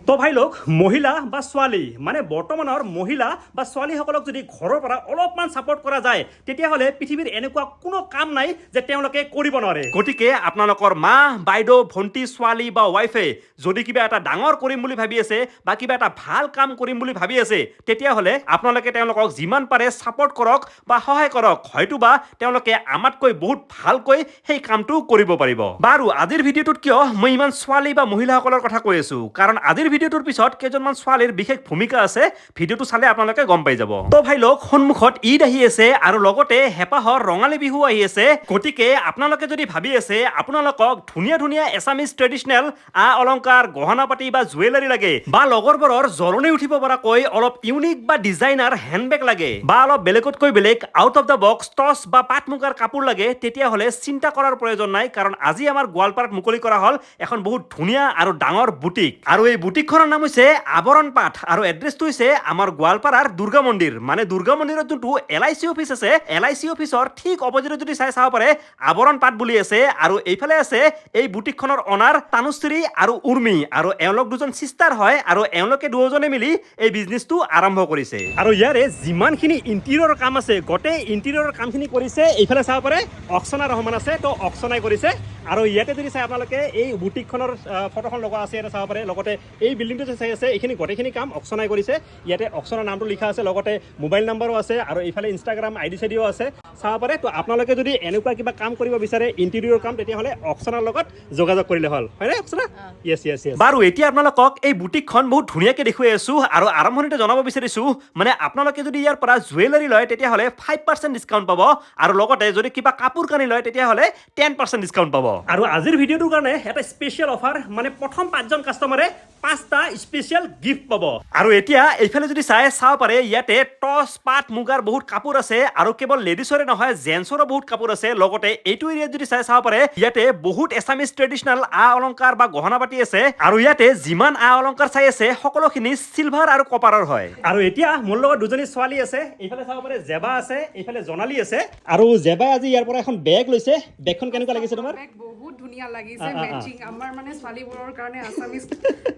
তো ভাই লোক মহিলা বা ছোৱালী মানে বৰ্তমানৰ মহিলা বা ছোৱালীসকলক যদি ঘৰৰ পৰা অলপমান সাপোৰ্ট কৰা যায় তেতিয়াহ'লে পৃথিৱীৰ এনেকুৱা কোনো কাম নাই যে তেওঁলোকে কৰিব নোৱাৰে। গতিকে আপোনালোকৰ মা বাইদেউ ভণ্টি ছোৱালী বা ৱাইফে যদি কিবা এটা ডাঙৰ কৰিম বুলি ভাবি আছে বা কিবা এটা ভাল কাম কৰিম বুলি ভাবি আছে তেতিয়াহ'লে আপোনালোকে তেওঁলোকক যিমান পাৰে সাপোৰ্ট কৰক বা সহায় কৰক, হয়তোবা তেওঁলোকে আমাতকৈ বহুত ভালকৈ সেই কামটো কৰিব পাৰিব। বাৰু আজিৰ ভিডিঅ'টোত কিয় মই ইমান ছোৱালী বা মহিলাসকলৰ কথা কৈ আছো, কাৰণ আজিৰ ভিডিঅ'টোৰ পিছত কেইজনমান ছোৱালীৰ বিশেষ ভূমিকা আছে, ভিডিঅ'টো চালে আপোনালোকে গম পাই যাব। তো ভাই লোক সন্মুখত ঈদ আহি আছে আৰু লগতে হেপাহৰ ৰঙালী বিহু আহি আছে। গতিকে আপোনালোকে যদি ভাবি আছে আপোনালোকক ধুনীয়া ধুনীয়া এছামিজ ট্ৰেডিচনেল আ অলংকাৰ গহনা পাতি বা জুৱেলাৰী লাগে বা লগৰবোৰৰ জ্বলনি উঠিব পৰাকৈ অলপ ইউনিক বা ডিজাইনাৰ হেণ্ডবেগ লাগে বা অলপ বেলেগতকৈ বেলেগ আউট অফ দ্য বক্স টচ বা পাট মুগাৰ কাপোৰ লাগে, তেতিয়াহ'লে চিন্তা কৰাৰ প্ৰয়োজন নাই, কাৰণ আজি আমাৰ গোৱালপাৰাত মুকলি কৰা হ'ল এখন বহুত ধুনীয়া আৰু ডাঙৰ বুটিক। আৰু এই বুটিকখনৰ নাম হৈছে আৱৰণ পাঠ আৰু এড্ৰেছটো হৈছে আমাৰ গোৱালপাৰাৰ দুৰ্গা মন্দিৰ, মানে দুৰ্গা মন্দিৰত যোনটো LIC অফিচ আছে, LIC অফিচৰ ঠিক অপজিটত যদি চাব পাৰে আৱৰণ পাঠ বুলি আছে। আৰু এইফালে আছে এই বুটিকখনৰ অনাৰ তানুশ্ৰী আৰু উৰ্মি, আৰু এওঁলোক দুজন চিষ্টাৰ হয় আৰু এওঁলোকে দুজনে মিলি এই বিজনেছটো আৰম্ভ কৰিছে। আৰু ইয়াৰে যিমানখিনি ইণ্টেৰিয়ৰ কাম আছে গোটেই ইণ্টেৰিয়ৰ কামখিনি কৰিছে। এইফালে চাব পাৰে অক্সনা ৰহমান আছে, তো অক্সনাই কৰিছে। আৰু ইয়াতে যদি চাই আপোনালোকে এই বুটিকখনৰ ফটোখন লগা আছে, ইয়াতে চাব পাৰে। লগতে এই বিল্ডিংটো যে চাই আছে এইখিনি গোটেইখিনি কাম অক্সনাই কৰিছে। ইয়াতে অক্সনৰ নামটো লিখা আছে, লগতে মোবাইল নাম্বাৰো আছে আৰু এইফালে ইনষ্টাগ্ৰাম ID চাইডিও আছে, চাব পাৰে। তো আপোনালোকে যদি এনেকুৱা কিবা কাম কৰিব বিচাৰে ইণ্টেৰিয়ৰ কাম, তেতিয়াহ'লে অক্সনাৰ লগত যোগাযোগ কৰিলে হ'ল, হয়নে অক্সনা? য়েছ য়েছ য়েছ। বাৰু এতিয়া আপোনালোকক এই বুটিকখন বহুত ধুনীয়াকৈ দেখুৱাই আছো আৰু আৰম্ভণিতে জনাব বিচাৰিছো, মানে আপোনালোকে যদি ইয়াৰ পৰা জুৱেলাৰী লয় তেতিয়াহ'লে 5% ডিছকাউণ্ট পাব, আৰু লগতে যদি কিবা কাপোৰ কানি লয় তেতিয়াহ'লে 10% ডিছকাউণ্ট পাব। আৰু আজিৰ ভিডিঅ'টোৰ কাৰণে এটা স্পেচিয়েল অফাৰ, মানে প্ৰথম 5জন কাষ্টমাৰে 5টা স্পেচিয়েল গিফ্ট পাব। আৰু এতিয়া এইফালে যদি চাব পাৰে ইয়াতে টচ পাট মুগাৰ বহুত কাপোৰ আছে, আৰু কেৱল লেডিছৰে নহয় জেন্টছৰো বহুত কাপোৰ আছে। লগতে এইটো এৰিয়াত যদি চাব পাৰে ইয়াতে বহুত এছামিজ ট্ৰেডিচনেল আ অলংকাৰ বা গহনা পাতি আছে, আৰু ইয়াতে যিমান আ অলংকাৰ চাই আছে সকলোখিনি চিলভাৰ আৰু কপাৰৰ হয়। আৰু এতিয়া মোৰ লগত দুজনী ছোৱালী আছে, এইফালে চাব পাৰে জেবা আছে, এইফালে জোনালী আছে। আৰু জেবাই আজি ইয়াৰ পৰা এখন বেগ লৈছে। বেগখন কেনেকুৱা লাগিছে তোমাৰ? বহুত ধুনীয়া লাগিছে, মেচিং আমাৰ মানে ছোৱালীবোৰৰ কাৰণে আছামিজ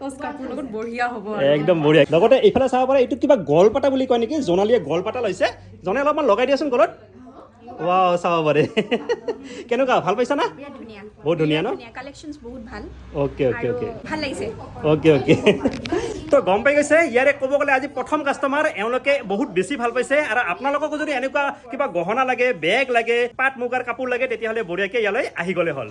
টচ কাপোৰ লগত বঢ়িয়া হ'ব একদম বঢ়িয়া। লগতে এইফালে চাব পাৰে এইটো কিবা গলপাতা বুলি কয় নেকি, জোনালীয়ে গলপাতা লৈছে। জনে অলপমান লগাই দিয়াচোন গলত। ৱাও, চাব পাৰে কেনেকুৱা, ভাল পাইছা না? বহুত ধুনীয়া ন? কালেকশনস বহুত ভাল। ওকে ওকে ওকে, ভাল লাগিছে। Okay okay. তো গম পাই গৈছে ইয়াৰে ক'ব গ'লে আজি প্ৰথম কাষ্টমাৰ, এওঁলোকে বহুত বেছি ভাল পাইছে। আৰু আপোনালোককো যদি এনেকুৱা কিবা গহনা লাগে, বেগ লাগে, পাট মুগাৰ কাপোৰ লাগে, তেতিয়াহ'লে বঢ়িয়াকৈ ইয়ালৈ আহি গ'লে হ'ল।